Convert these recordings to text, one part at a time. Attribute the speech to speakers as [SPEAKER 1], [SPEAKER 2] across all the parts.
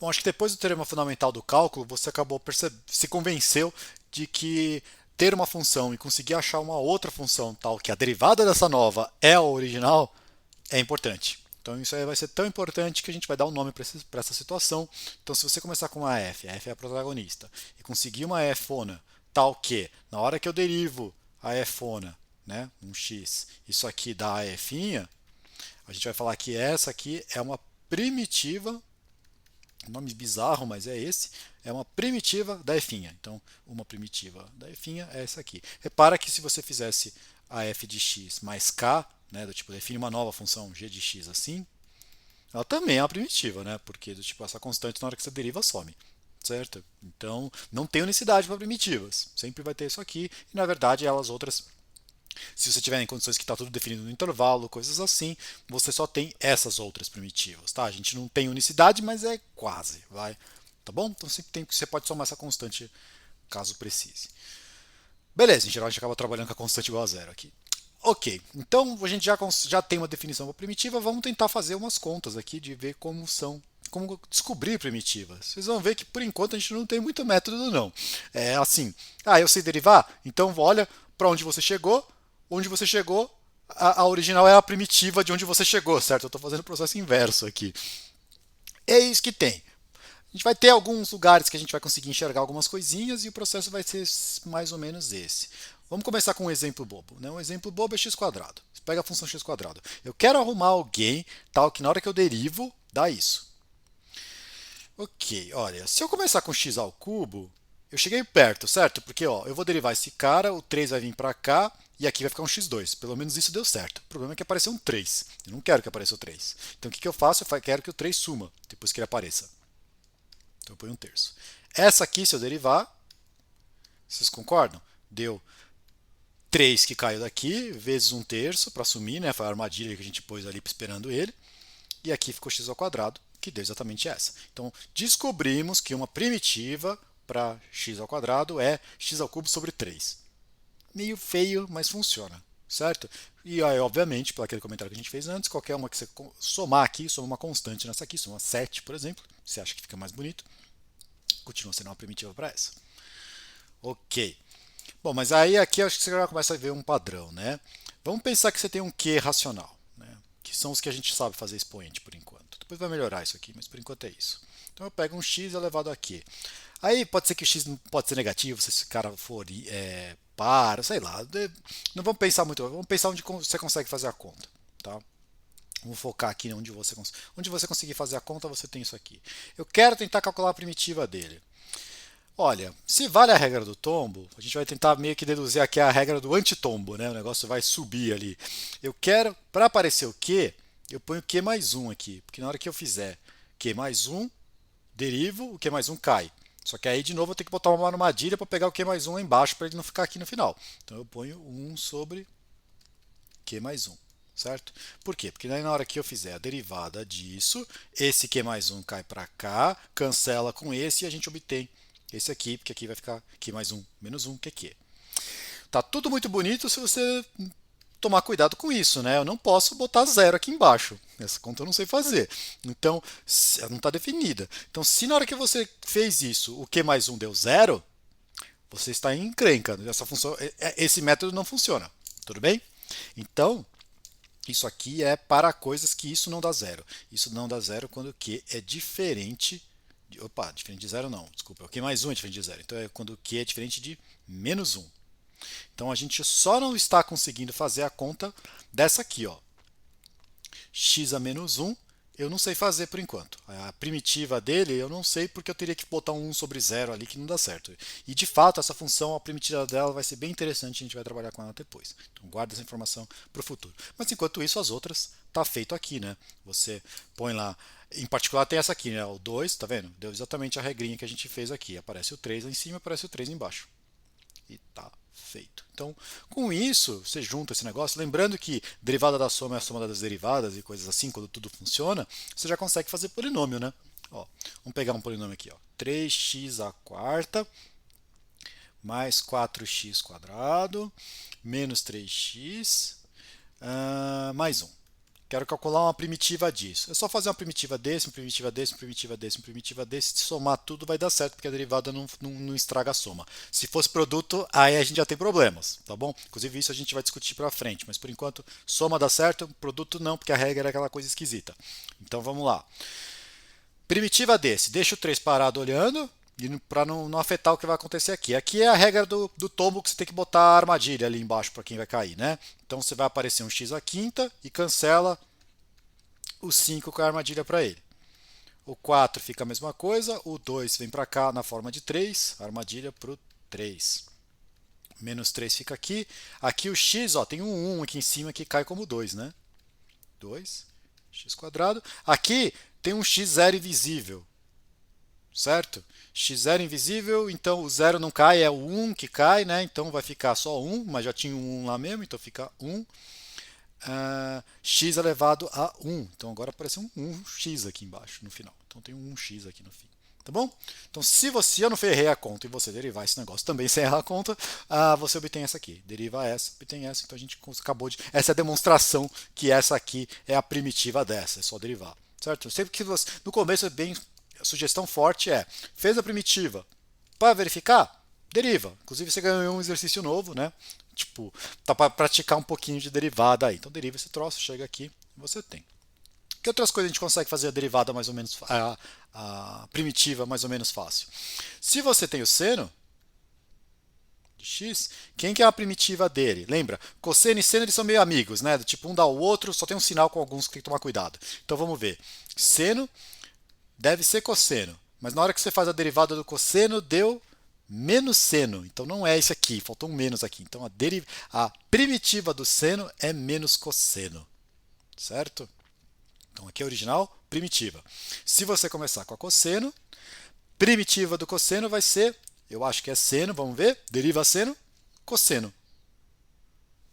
[SPEAKER 1] Bom, acho que depois do teorema fundamental do cálculo, você acabou se convenceu de que ter uma função e conseguir achar uma outra função tal que a derivada dessa nova é a original é importante. Então isso aí vai ser tão importante que a gente vai dar um nome para essa situação. Então se você começar com uma f é a protagonista, e conseguir uma fona tal que na hora que eu derivo a fona, né, um x, isso aqui dá a f, a gente vai falar que essa aqui é uma primitiva, um nome bizarro, mas é esse, é uma primitiva da f. Então, uma primitiva da f é essa aqui. Repara que se você fizesse a f de x mais k, né, do tipo define uma nova função g de x assim, ela também é uma primitiva, né, porque do tipo essa constante na hora que você deriva some. Certo? Então, não tem unicidade para primitivas. Sempre vai ter isso aqui. E, na verdade, elas outras, se você tiver em condições que está tudo definido no intervalo, coisas assim, você só tem essas outras primitivas, tá? A gente não tem unicidade, mas é quase, vai, tá bom? Então sempre tem, você pode somar essa constante caso precise. Beleza, em geral a gente acaba trabalhando com a constante igual a zero aqui. Ok, então a gente já tem uma definição para primitiva, vamos tentar fazer umas contas aqui de ver como descobrir primitivas. Vocês vão ver que por enquanto a gente não tem muito método não. É assim, eu sei derivar, então olha para onde você chegou, a original é a primitiva de onde você chegou, certo? Eu estou fazendo o processo inverso aqui. É isso que tem. A gente vai ter alguns lugares que a gente vai conseguir enxergar algumas coisinhas e o processo vai ser mais ou menos esse. Vamos começar com um exemplo bobo. Né? Um exemplo bobo é x quadrado. Você pega a função x quadrado. Eu quero arrumar alguém tal que na hora que eu derivo, dá isso. Ok, olha, se eu começar com x ao cubo, eu cheguei perto, certo? Porque ó, eu vou derivar esse cara, o 3 vai vir para cá e aqui vai ficar um x2. Pelo menos isso deu certo. O problema é que apareceu um 3. Eu não quero que apareça o 3. Então o que eu faço? Eu quero que o 3 suma depois que ele apareça. Então eu ponho um terço. Essa aqui, se eu derivar, vocês concordam? Deu 3 que caiu daqui, vezes um terço para sumir, né? Foi a armadilha que a gente pôs ali esperando ele. E aqui ficou x ao quadrado, que deu exatamente essa. Então, descobrimos que uma primitiva para x ao quadrado é x ao cubo sobre 3. Meio feio, mas funciona, certo? E aí, obviamente, pelo aquele comentário que a gente fez antes, qualquer uma que você somar aqui, soma uma constante nessa aqui, soma 7, por exemplo, você acha que fica mais bonito, continua sendo uma primitiva para essa. Ok. Bom, mas aí aqui eu acho que você já começa a ver um padrão, né? Vamos pensar que você tem um Q racional, né? Que são os que a gente sabe fazer expoente por enquanto. Depois vai melhorar isso aqui, mas por enquanto é isso. Então eu pego um x elevado a q. Aí pode ser que o x não pode ser negativo se esse cara for par, sei lá. Não vamos pensar muito, vamos pensar onde você consegue fazer a conta, tá? Vamos focar aqui onde você conseguir fazer a conta, você tem isso aqui. Eu quero tentar calcular a primitiva dele. Olha, se vale a regra do tombo, a gente vai tentar meio que deduzir aqui a regra do antitombo, né? O negócio vai subir ali. Eu quero, para aparecer o Q, eu ponho Q mais um aqui, porque na hora que eu fizer Q mais um, derivo, o Q mais um cai. Só que aí de novo eu tenho que botar uma armadilha para pegar o Q mais um lá embaixo para ele não ficar aqui no final. Então eu ponho 1 sobre Q mais um, certo? Por quê? Porque daí na hora que eu fizer a derivada disso, esse Q mais um cai para cá, cancela com esse e a gente obtém esse aqui, porque aqui vai ficar Q mais um menos um, que é Q. Tá tudo muito bonito se você tomar cuidado com isso, né? Eu não posso botar zero aqui embaixo. Essa conta eu não sei fazer. Então, ela não está definida. Então, se na hora que você fez isso, o Q mais um deu zero, você está em encrenca. Essa função, esse método não funciona. Tudo bem? Então, isso aqui é para coisas que isso não dá zero. Isso não dá zero quando o Q é diferente de. Opa, diferente de zero não, desculpa. O Q mais um é diferente de zero. Então é quando o Q é diferente de menos um. Então a gente só não está conseguindo fazer a conta dessa aqui, ó. X a menos um eu não sei fazer por enquanto. A primitiva dele eu não sei porque eu teria que botar um 1 sobre zero ali que não dá certo. E de fato essa função, a primitiva dela vai ser bem interessante, a gente vai trabalhar com ela depois. Então guarda essa informação para o futuro. Mas enquanto isso as outras tá feito aqui, né? Você põe lá, em particular tem essa aqui, né? O 2, tá vendo? Deu exatamente a regrinha que a gente fez aqui. Aparece o 3 lá em cima, aparece o 3 embaixo. E tá feito. Então, com isso, você junta esse negócio, lembrando que derivada da soma é a soma das derivadas e coisas assim, quando tudo funciona, você já consegue fazer polinômio, né? Ó, vamos pegar um polinômio aqui, ó. 3x à quarta mais 4x quadrado menos 3x mais 1. Quero calcular uma primitiva disso. É só fazer uma primitiva desse, uma primitiva desse, uma primitiva desse, uma primitiva desse. Se somar tudo vai dar certo, porque a derivada não estraga a soma. Se fosse produto, aí a gente já tem problemas, tá bom? Inclusive isso a gente vai discutir para frente, mas por enquanto soma dá certo, produto não, porque a regra é aquela coisa esquisita. Então vamos lá. Primitiva desse, deixa o 3 parado olhando, para não afetar o que vai acontecer aqui. Aqui é a regra do tombo que você tem que botar a armadilha ali embaixo para quem vai cair, né? Então você vai aparecer um x à quinta e cancela o 5 com a armadilha para ele. O 4 fica a mesma coisa, o 2 vem para cá na forma de 3, armadilha para o 3. Menos 3 fica aqui. Aqui o x, ó, tem um 1 aqui em cima que cai como 2, né? 2, x quadrado. Aqui tem um x0 invisível, certo? X0 invisível, então o 0 não cai, é o 1 que cai, né? Então vai ficar só 1, mas já tinha um 1 lá mesmo, então fica 1. X elevado a 1. Então agora apareceu um 1x aqui embaixo, no final. Então tem um 1x aqui no fim. Tá bom? Então se eu não errei a conta e você derivar esse negócio também sem errar a conta, você obtém essa aqui. Deriva essa, obtém essa. Então a gente acabou de... Essa é a demonstração que essa aqui é a primitiva dessa. É só derivar. Certo? Sempre que você... No começo é bem... A sugestão forte é, fez a primitiva, para verificar, deriva. Inclusive você ganhou um exercício novo, né? Tipo, tá para praticar um pouquinho de derivada aí. Então deriva esse troço, chega aqui e você tem. Que outras coisas a gente consegue fazer a derivada mais ou menos, a primitiva mais ou menos fácil? Se você tem o seno de x, quem que é a primitiva dele? Lembra? Cosseno e seno eles são meio amigos, né? Do tipo um dá o outro, só tem um sinal com alguns que tem que tomar cuidado. Então vamos ver. Seno deve ser cosseno, mas na hora que você faz a derivada do cosseno, deu menos seno. Então não é esse aqui, faltou um menos aqui. Então a primitiva do seno é menos cosseno, certo? Então aqui é original, primitiva. Se você começar com a cosseno, primitiva do cosseno vai ser, eu acho que é seno, vamos ver, deriva seno, cosseno.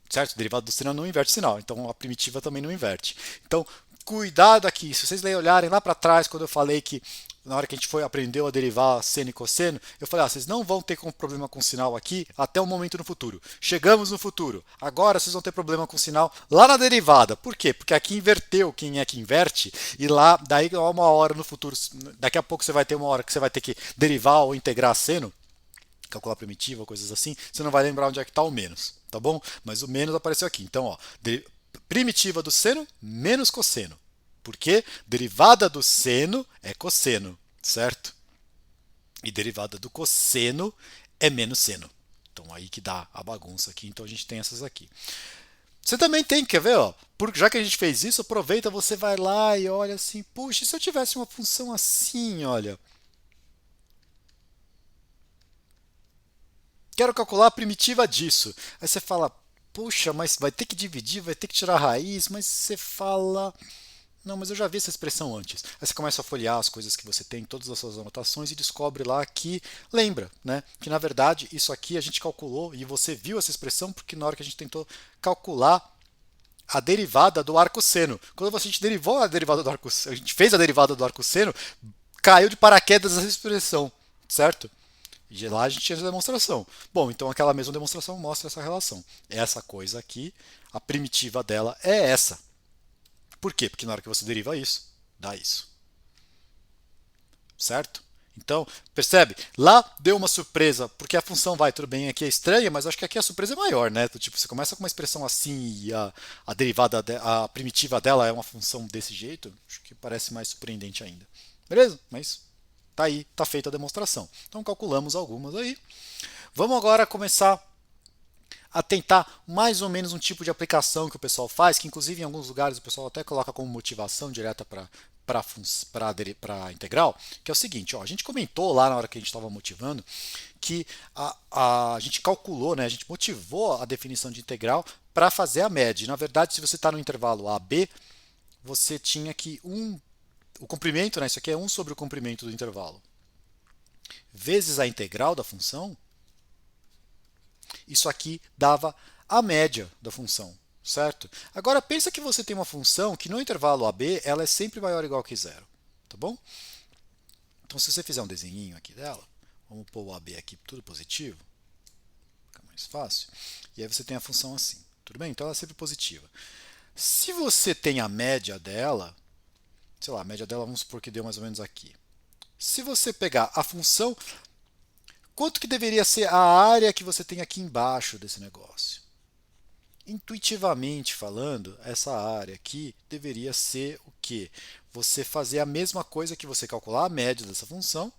[SPEAKER 1] Certo? Derivado do seno não inverte sinal, então a primitiva também não inverte. Então, cuidado aqui, se vocês olharem lá para trás, quando eu falei que na hora que a gente aprendeu a derivar seno e cosseno, eu falei, vocês não vão ter problema com sinal aqui até um momento no futuro. Chegamos no futuro. Agora vocês vão ter problema com sinal lá na derivada. Por quê? Porque aqui inverteu quem é que inverte, e lá, daí uma hora no futuro, daqui a pouco você vai ter uma hora que você vai ter que derivar ou integrar seno, calcular primitiva, coisas assim, você não vai lembrar onde é que está o menos, tá bom? Mas o menos apareceu aqui. Então, ó, primitiva do seno menos cosseno. Porque derivada do seno é cosseno, certo? E derivada do cosseno é menos seno. Então aí que dá a bagunça aqui. Então a gente tem essas aqui. Você também tem, quer ver? Ó, já que a gente fez isso, aproveita, você vai lá e olha assim, puxa, e se eu tivesse uma função assim, olha. Quero calcular a primitiva disso. Aí você fala, puxa, mas vai ter que dividir, vai ter que tirar a raiz, mas você fala, não, mas eu já vi essa expressão antes. Aí você começa a folhear as coisas que você tem, todas as suas anotações e descobre lá que lembra, né? Que na verdade isso aqui a gente calculou e você viu essa expressão porque na hora que a gente tentou calcular a derivada do arco seno. Quando a gente derivou a derivada do arco, a gente fez a derivada do arco seno, caiu de paraquedas essa expressão, certo? E lá a gente tinha essa demonstração. Bom, então aquela mesma demonstração mostra essa relação. Essa coisa aqui, a primitiva dela é essa. Por quê? Porque na hora que você deriva isso, dá isso. Certo? Então, percebe? Lá deu uma surpresa, porque a função vai, tudo bem, aqui é estranha, mas acho que aqui a surpresa é maior, né? Tipo, você começa com uma expressão assim e a derivada, a primitiva dela é uma função desse jeito, acho que parece mais surpreendente ainda. Beleza? Mas tá aí, tá feita a demonstração. Então calculamos algumas aí. Vamos agora começar a tentar mais ou menos um tipo de aplicação que o pessoal faz, que inclusive em alguns lugares o pessoal até coloca como motivação direta para integral, que é o seguinte, ó, a gente comentou lá na hora que a gente estava motivando que a gente calculou, né, a gente motivou a definição de integral para fazer a média. E, na verdade, se você está no intervalo AB, você tinha que o comprimento, né, isso aqui é 1 sobre o comprimento do intervalo, vezes a integral da função, isso aqui dava a média da função, certo? Agora pensa que você tem uma função que no intervalo AB ela é sempre maior ou igual que zero, tá bom? Então se você fizer um desenhinho aqui dela, vamos pôr o AB aqui tudo positivo, fica mais fácil, e aí você tem a função assim, tudo bem? Então ela é sempre positiva. Se você tem a média dela, sei lá, a média dela vamos supor que deu mais ou menos aqui. Se você pegar a função, quanto que deveria ser a área que você tem aqui embaixo desse negócio? Intuitivamente falando, essa área aqui deveria ser o quê? Você fazer a mesma coisa que você calcular a média dessa função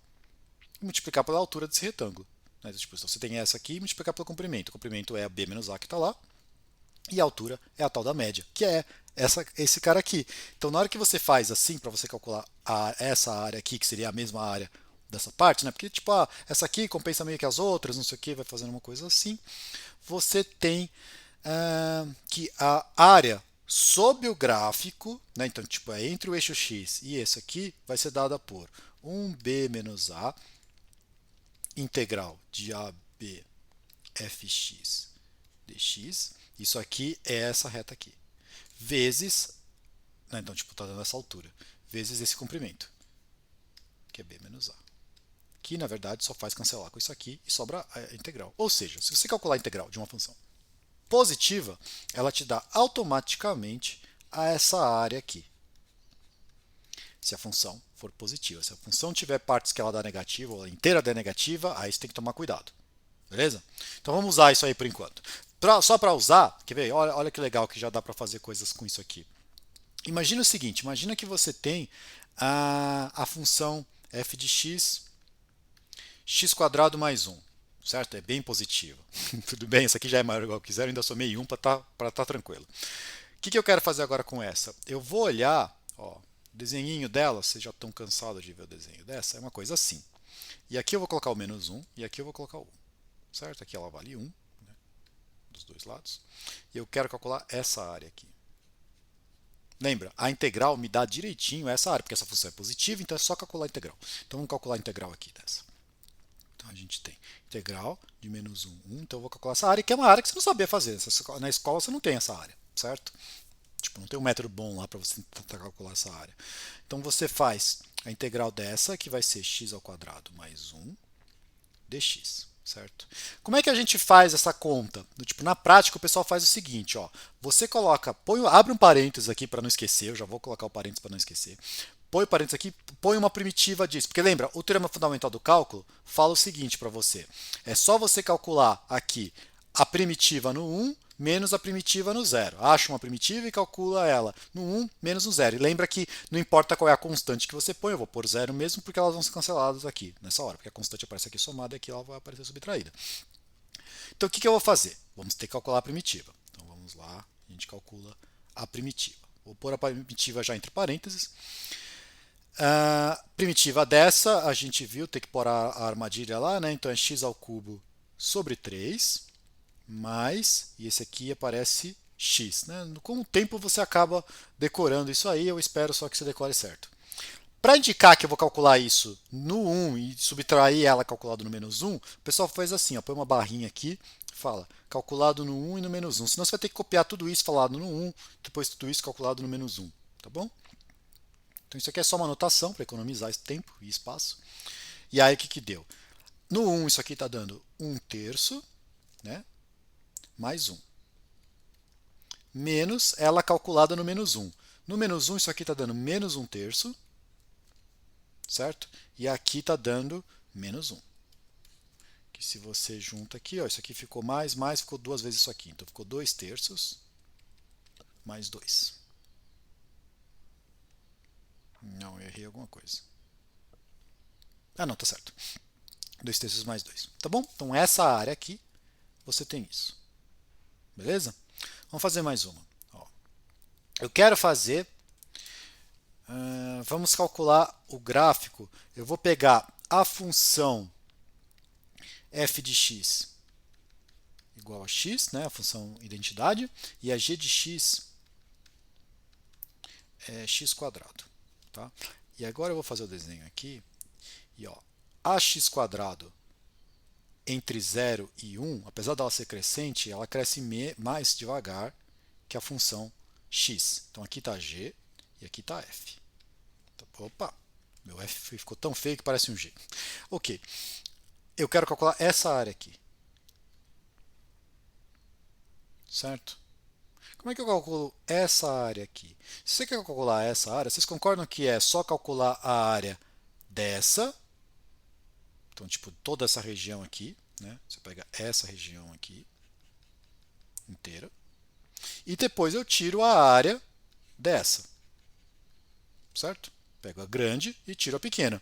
[SPEAKER 1] e multiplicar pela altura desse retângulo. Né? Tipo, se você tem essa aqui e multiplicar pelo comprimento. O comprimento é b menos a que está lá e a altura é a tal da média, que é esse cara aqui. Então, na hora que você faz assim, para você calcular essa área aqui, que seria a mesma área dessa parte, né? Porque tipo, essa aqui compensa meio que as outras, não sei o que, vai fazendo uma coisa assim. Você tem que a área sob o gráfico, né? Então tipo, é entre o eixo x e esse aqui, vai ser dada por 1b menos a integral de ab fx dx. Isso aqui é essa reta aqui. Vezes, né, então tipo, está dando essa altura, vezes esse comprimento, que é b menos a. Que na verdade só faz cancelar com isso aqui e sobra a integral. Ou seja, se você calcular a integral de uma função positiva, ela te dá automaticamente a essa área aqui. Se a função for positiva. Se a função tiver partes que ela dá negativa, ou ela inteira dá negativa, aí você tem que tomar cuidado. Beleza? Então vamos usar isso aí por enquanto. Só para usar, quer ver? Olha que legal que já dá para fazer coisas com isso aqui. Imagina o seguinte, imagina que você tem a função f de x, x quadrado mais 1. Certo? É bem positivo. Tudo bem, essa aqui já é maior ou igual que zero, ainda somei 1 para tá tranquilo. O que eu quero fazer agora com essa? Eu vou olhar, ó, o desenhinho dela, vocês já estão cansados de ver o desenho dessa, é uma coisa assim. E aqui eu vou colocar o menos 1 e aqui eu vou colocar o 1. Certo? Aqui ela vale 1, né, dos dois lados. E eu quero calcular essa área aqui. Lembra, a integral me dá direitinho essa área, porque essa função é positiva, então é só calcular a integral. Então vamos calcular a integral aqui dessa. Então a gente tem integral de menos 1, 1. Então eu vou calcular essa área, que é uma área que você não sabia fazer. Na escola você não tem essa área, certo? Tipo, não tem um método bom lá para você tentar calcular essa área. Então você faz a integral dessa, que vai ser x ao quadrado mais 1 dx. Certo? Como é que a gente faz essa conta? Tipo, na prática, o pessoal faz o seguinte, ó, você coloca, abre um parênteses aqui para não esquecer, eu já vou colocar o parênteses para não esquecer. Põe o parênteses aqui, põe uma primitiva disso. Porque lembra, o teorema fundamental do cálculo fala o seguinte para você. É só você calcular aqui a primitiva no 1 menos a primitiva no 0. Acha uma primitiva e calcula ela no 1 menos no 0. E lembra que não importa qual é a constante que você põe, eu vou pôr 0 mesmo, porque elas vão ser canceladas aqui nessa hora. Porque a constante aparece aqui somada e aqui ela vai aparecer subtraída. Então o que eu vou fazer? Vamos ter que calcular a primitiva. Então vamos lá, a gente calcula a primitiva. Vou pôr a primitiva já entre parênteses. Primitiva dessa, a gente viu, tem que pôr a armadilha lá, né? Então é x ao cubo sobre 3, mais, e esse aqui aparece x. Né? Com o tempo você acaba decorando isso aí, eu espero só que você decore certo. Para indicar que eu vou calcular isso no 1 e subtrair ela calculado no menos 1, o pessoal faz assim, ó, põe uma barrinha aqui, fala calculado no 1 e no menos 1. Senão você vai ter que copiar tudo isso falado no 1, depois tudo isso calculado no menos 1. Tá bom? Então isso aqui é só uma anotação para economizar esse tempo e espaço. E aí o que deu? No 1 isso aqui está dando 1/3, né? Mais 1. Menos ela calculada no menos 1. No menos 1 isso aqui está dando menos 1/3, certo? E aqui está dando menos 1. Que se você junta aqui, ó, isso aqui ficou mais, ficou duas vezes isso aqui. Então ficou 2/3 mais 2. Não, eu errei alguma coisa. Ah, não, tá certo. 2/3 mais 2. Tá bom? Então essa área aqui, você tem isso. Beleza? Vamos fazer mais uma. Ó, eu quero fazer... vamos calcular o gráfico. Eu vou pegar a função f de x igual a x, né, a função identidade, e a g de x é x quadrado. Tá? E agora eu vou fazer o desenho aqui. E ó, ax quadrado entre 0 e 1, apesar dela ser crescente, ela cresce mais devagar que a função x. Então aqui está g e aqui está f. Então, opa, meu f ficou tão feio que parece um g. Ok, eu quero calcular essa área aqui. Certo? Como é que eu calculo essa área aqui? Se você quer calcular essa área, vocês concordam que é só calcular a área dessa, então tipo toda essa região aqui, né? Você pega essa região aqui inteira, e depois eu tiro a área dessa, certo? Pego a grande e tiro a pequena.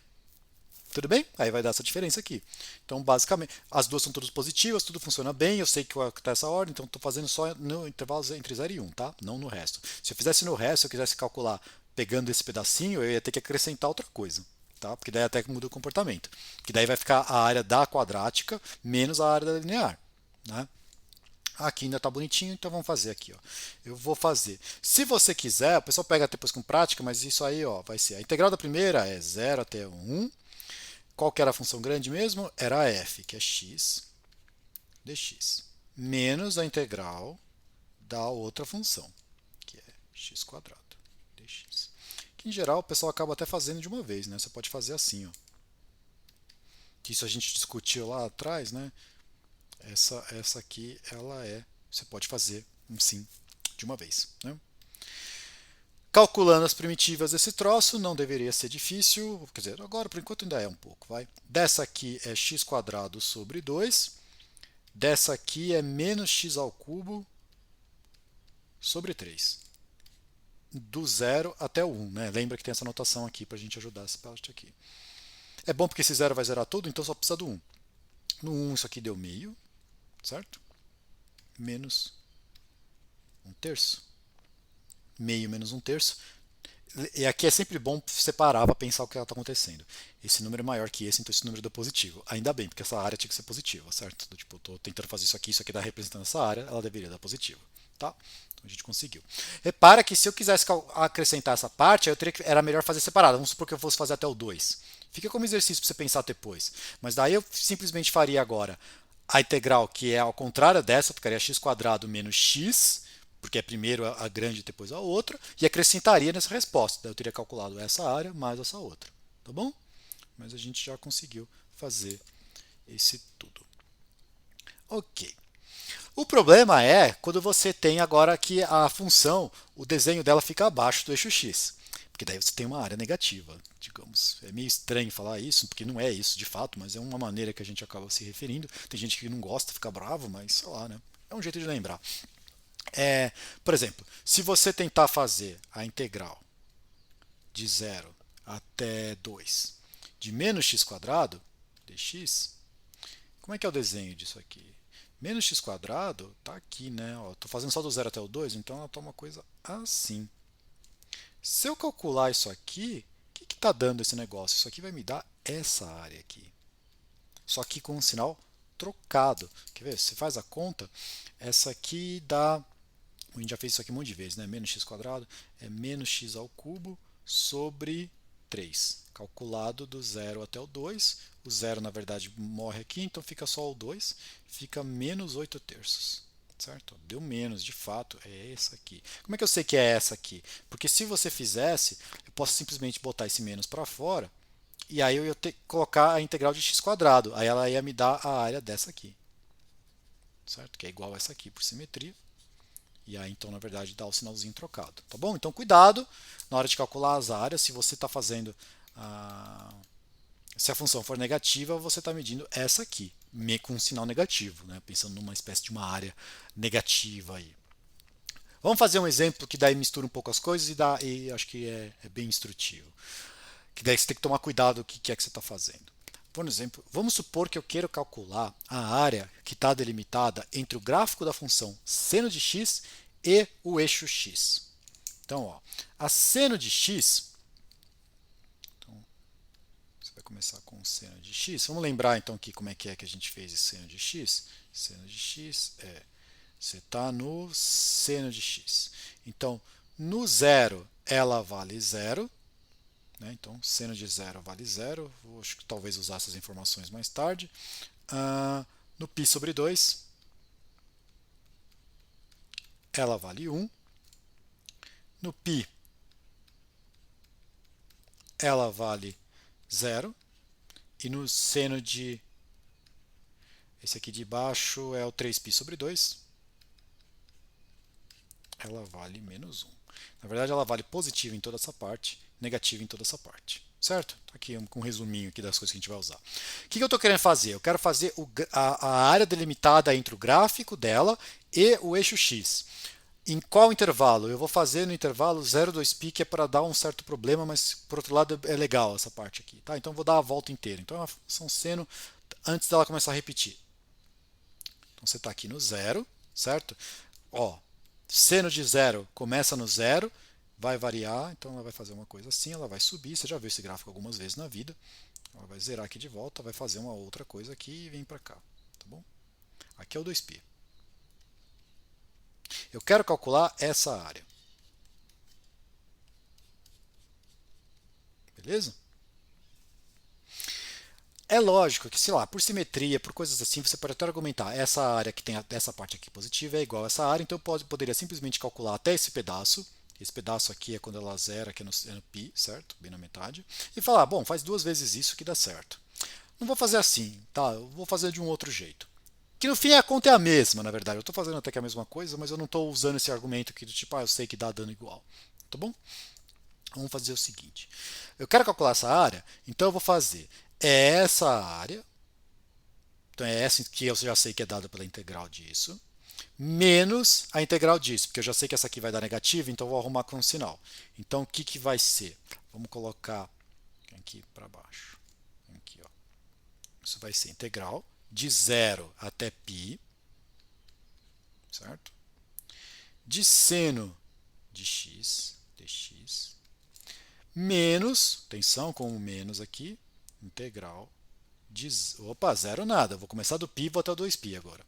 [SPEAKER 1] Tudo bem? Aí vai dar essa diferença aqui. Então, basicamente, as duas são todas positivas, tudo funciona bem, eu sei que está essa ordem, então estou fazendo só no intervalo entre 0 e 1, tá? Não no resto. Se eu fizesse no resto, se eu quisesse calcular pegando esse pedacinho, eu ia ter que acrescentar outra coisa, tá? Porque daí até que muda o comportamento. Que daí vai ficar a área da quadrática menos a área da linear, né? Aqui ainda está bonitinho, então vamos fazer aqui. Ó. Eu vou fazer. Se você quiser, o pessoal pega depois com prática, mas isso aí ó, vai ser. A integral da primeira é 0 até 1. Qual que era a função grande mesmo? Era a f, que é x dx, menos a integral da outra função, que é x quadrado dx. Que em geral o pessoal acaba até fazendo de uma vez, né? Você pode fazer assim, ó. Que isso a gente discutiu lá atrás, né? Essa aqui, ela é, você pode fazer um sim de uma vez, né? Calculando as primitivas desse troço, não deveria ser difícil, quer dizer, agora por enquanto ainda é um pouco, vai. Dessa aqui é x quadrado sobre 2, dessa aqui é menos x ao cubo sobre 3. Do 0 até o 1, né? Lembra que tem essa notação aqui para a gente ajudar essa parte aqui. É bom porque esse 0 vai zerar tudo, então só precisa do 1. No 1 isso aqui deu meio, certo? Menos 1/3. Meio menos 1/3. E aqui é sempre bom separar para pensar o que está acontecendo. Esse número é maior que esse, então esse número deu positivo. Ainda bem, porque essa área tinha que ser positiva, certo? Tipo, eu estou tentando fazer isso aqui está representando essa área, ela deveria dar positivo. Tá? Então a gente conseguiu. Repara que se eu quisesse acrescentar essa parte, era melhor fazer separado. Vamos supor que eu fosse fazer até o 2. Fica como exercício para você pensar depois. Mas daí eu simplesmente faria agora a integral que é ao contrário dessa, ficaria x quadrado menos x, porque é primeiro a grande e depois a outra, e acrescentaria nessa resposta. Daí eu teria calculado essa área mais essa outra. Tá bom? Mas a gente já conseguiu fazer esse tudo. Ok. O problema é quando você tem agora que a função, o desenho dela fica abaixo do eixo x. Porque daí você tem uma área negativa, digamos. É meio estranho falar isso, porque não é isso de fato, mas é uma maneira que a gente acaba se referindo. Tem gente que não gosta, fica bravo, mas sei lá, né? É um jeito de lembrar. Por exemplo, se você tentar fazer a integral de 0 até 2 de menos x quadrado dx, como é que é o desenho disso aqui? Menos x quadrado está aqui, né? Estou fazendo só do 0 até o 2, então ela está uma coisa assim. Se eu calcular isso aqui, o que está dando esse negócio? Isso aqui vai me dar essa área aqui. Só que com um sinal trocado. Quer ver? Se você faz a conta, essa aqui dá... A gente já fez isso aqui um monte de vezes, né? Menos x quadrado é menos x ao cubo sobre 3. Calculado do 0 até o 2. O 0, na verdade, morre aqui, então fica só o 2. Fica menos 8/3. Certo? Deu menos, de fato, é essa aqui. Como é que eu sei que é essa aqui? Porque se você fizesse, eu posso simplesmente botar esse menos para fora, e aí eu ia ter que colocar a integral de x quadrado. Aí ela ia me dar a área dessa aqui. Certo? Que é igual a essa aqui por simetria. E aí, então, na verdade, dá o sinalzinho trocado. Tá bom? Então, cuidado na hora de calcular as áreas. Se você está fazendo. Se a função for negativa, você está medindo essa aqui, com um sinal negativo, né? Pensando numa espécie de uma área negativa aí. Vamos fazer um exemplo que daí mistura um pouco as coisas e acho que é bem instrutivo. Que daí você tem que tomar cuidado do que é que você está fazendo. Por exemplo, vamos supor que eu quero calcular a área que está delimitada entre o gráfico da função seno de x e o eixo x. Então, ó, a seno de x, então, você vai começar com o seno de x. Vamos lembrar então aqui como é que a gente fez esse seno de x. Seno de x você está no seno de x. Então, no zero ela vale zero. Né? Então, seno de 0 vale 0. Vou acho que talvez usar essas informações mais tarde. No π sobre 2, ela vale 1. No π, ela vale 0. E no seno de... Esse aqui de baixo é o 3π sobre 2. ela vale menos 1. Na verdade, ela vale positiva em toda essa parte, negativa em toda essa parte. Certo? Aqui um resuminho aqui das coisas que a gente vai usar. O que eu estou querendo fazer? Eu quero fazer a área delimitada entre o gráfico dela e o eixo X. Em qual intervalo? Eu vou fazer no intervalo 0,2π, que é para dar um certo problema, mas por outro lado é legal essa parte aqui. Tá? Então eu vou dar a volta inteira. Então é uma função seno antes dela começar a repetir. Então você está aqui no zero, certo? Ó, seno de zero começa no zero, vai variar, então ela vai fazer uma coisa assim, ela vai subir, você já viu esse gráfico algumas vezes na vida, ela vai zerar aqui de volta, vai fazer uma outra coisa aqui e vem para cá, tá bom? Aqui é o 2π. Eu quero calcular essa área. Beleza? É lógico que, sei lá, por simetria, por coisas assim, você pode até argumentar essa área que tem essa parte aqui positiva é igual a essa área, então eu poderia simplesmente calcular até esse pedaço. Esse pedaço aqui é quando ela zera, que é no π, certo? Bem na metade. E falar, bom, faz duas vezes isso que dá certo. Não vou fazer assim, tá? Eu vou fazer de um outro jeito. Que no fim a conta é a mesma, na verdade. Eu estou fazendo até que é a mesma coisa, mas eu não estou usando esse argumento aqui do tipo, eu sei que dá dano igual. Tá bom? Vamos fazer o seguinte. Eu quero calcular essa área, então eu vou fazer essa área, então é essa que eu já sei que é dada pela integral disso, menos a integral disso, porque eu já sei que essa aqui vai dar negativa, então eu vou arrumar com um sinal. Então o que vai ser? Vamos colocar aqui para baixo. Aqui, ó. Isso vai ser integral de 0 até π, certo? De seno de x, dx, menos, atenção com o menos aqui, integral de, opa, zero nada, vou começar do π e vou até o 2π agora.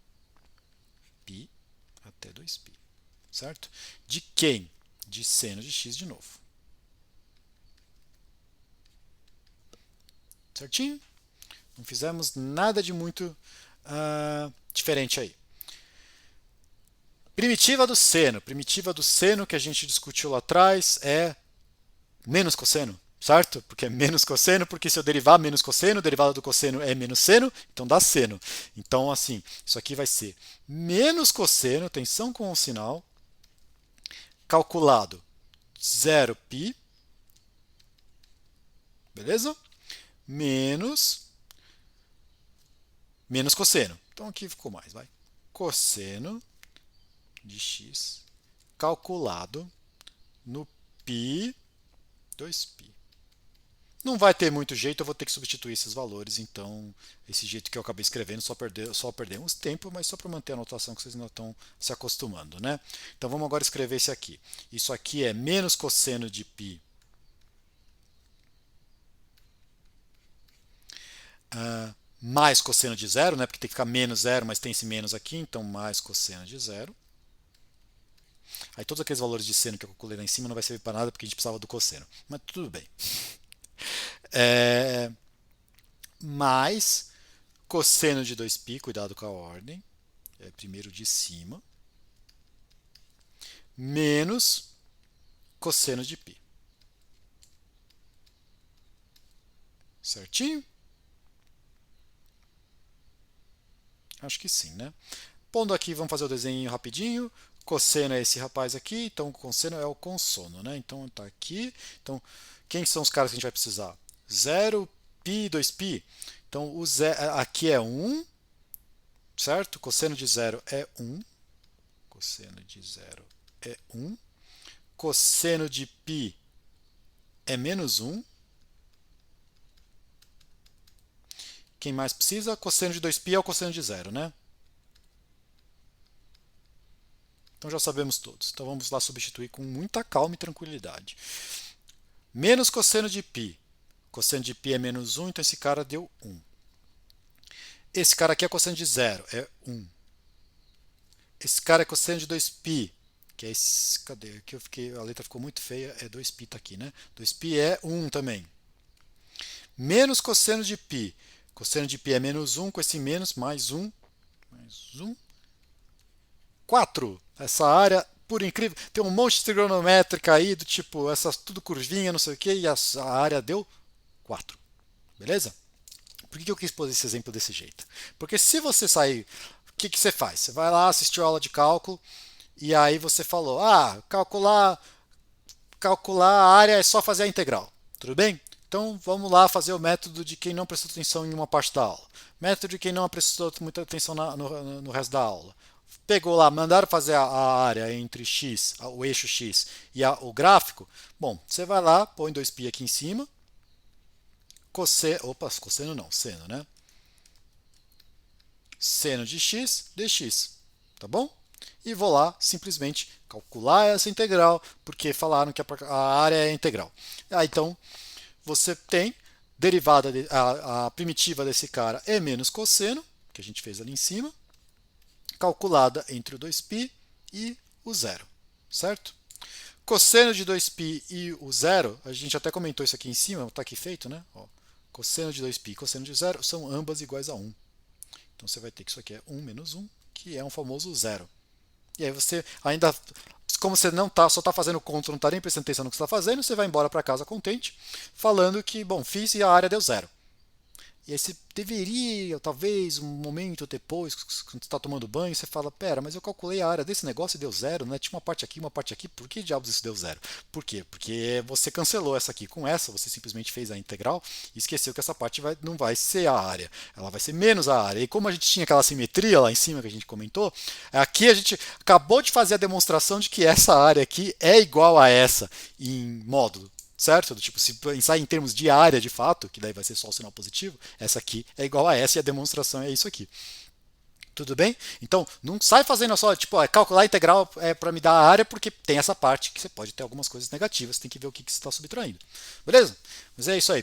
[SPEAKER 1] π até 2π, certo? De quem? De seno de x de novo. Certinho? Não fizemos nada de muito diferente aí. Primitiva do seno. Primitiva do seno que a gente discutiu lá atrás é menos cosseno, certo? Porque é menos cosseno, porque se eu derivar menos cosseno, o derivado do cosseno é menos seno, então dá seno. Então, assim, isso aqui vai ser menos cosseno, tensão com o sinal, calculado 0π, beleza? Menos cosseno. Então aqui ficou mais, vai. Cosseno de x calculado no π 2π. Não vai ter muito jeito, eu vou ter que substituir esses valores, então esse jeito que eu acabei escrevendo só perdemos tempo, mas só para manter a anotação que vocês ainda estão se acostumando, né? Então vamos agora escrever esse aqui. Isso aqui é menos cosseno de π mais cosseno de zero, né? Porque tem que ficar menos zero, mas tem esse menos aqui, então mais cosseno de zero. Aí todos aqueles valores de seno que eu calculei lá em cima não vai servir para nada porque a gente precisava do cosseno. Mas tudo bem. Mais cosseno de 2π, cuidado com a ordem, é primeiro de cima, menos cosseno de π. Certinho? Acho que sim, né? Pondo aqui, vamos fazer o desenho rapidinho. Cosseno é esse rapaz aqui, então o cosseno é o consono, né? Então está aqui. Então, quem são os caras que a gente vai precisar? 0, π, 2π. Então, aqui é 1, certo? Cosseno de 0 é 1. Cosseno de 0 é 1. Cosseno de π é menos 1. Quem mais precisa? Cosseno de 2π é o cosseno de 0, né? Então já sabemos todos. Então vamos lá substituir com muita calma e tranquilidade. Menos cosseno de π. Cosseno de π é menos 1, então esse cara deu 1. Esse cara aqui é cosseno de 0, é 1. Esse cara é cosseno de 2π, que é esse. Cadê? Aqui a letra ficou muito feia, é 2π tá aqui, né? 2π é 1 também. Menos cosseno de π. Cosseno de π é menos 1, com esse menos, mais 1. Mais 1. 4. Essa área, por incrível, tem um monte de trigonométrica aí, do tipo, essas tudo curvinha, não sei o que, e a área deu 4. Beleza? Por que eu quis pôr esse exemplo desse jeito? Porque se você sair, o que você faz? Você vai lá, assistiu a aula de cálculo E aí você falou, calcular a área é só fazer a integral. Tudo bem? Então vamos lá fazer o método de quem não prestou atenção em uma parte da aula. Método de quem não prestou muita atenção no resto da aula. Pegou lá, mandaram fazer a área entre x, o eixo x e o gráfico. Bom, você vai lá, põe 2π aqui em cima. Cosseno não, seno, né? Seno de x, dx. Tá bom? E vou lá simplesmente calcular essa integral, porque falaram que a área é integral. Então, você tem derivada, a primitiva desse cara é menos cosseno, que a gente fez ali em cima, calculada entre o 2π e o zero, certo? Cosseno de 2π e o zero, a gente até comentou isso aqui em cima, está aqui feito, né? Ó, cosseno de 2π e cosseno de zero são ambas iguais a 1. Então você vai ter que isso aqui é 1 menos 1, que é um famoso zero. E aí você ainda, como você não tá, só está fazendo conta, não está nem prestando atenção no que você está fazendo, você vai embora para casa contente, falando que, bom, fiz e a área deu zero. E aí você deveria, talvez, um momento depois, quando você está tomando banho, você fala, pera, mas eu calculei a área desse negócio e deu zero, né? Tinha uma parte aqui, por que diabos isso deu zero? Por quê? Porque você cancelou essa aqui com essa, você simplesmente fez a integral e esqueceu que essa parte não vai ser a área, ela vai ser menos a área. E como a gente tinha aquela simetria lá em cima que a gente comentou, aqui a gente acabou de fazer a demonstração de que essa área aqui é igual a essa em módulo. Certo? Tipo, se pensar em termos de área de fato, que daí vai ser só o sinal positivo, essa aqui é igual a essa e a demonstração é isso aqui. Tudo bem? Então, não sai fazendo só, tipo, calcular a integral para me dar a área, porque tem essa parte que você pode ter algumas coisas negativas, tem que ver o que você está subtraindo. Beleza? Mas é isso aí,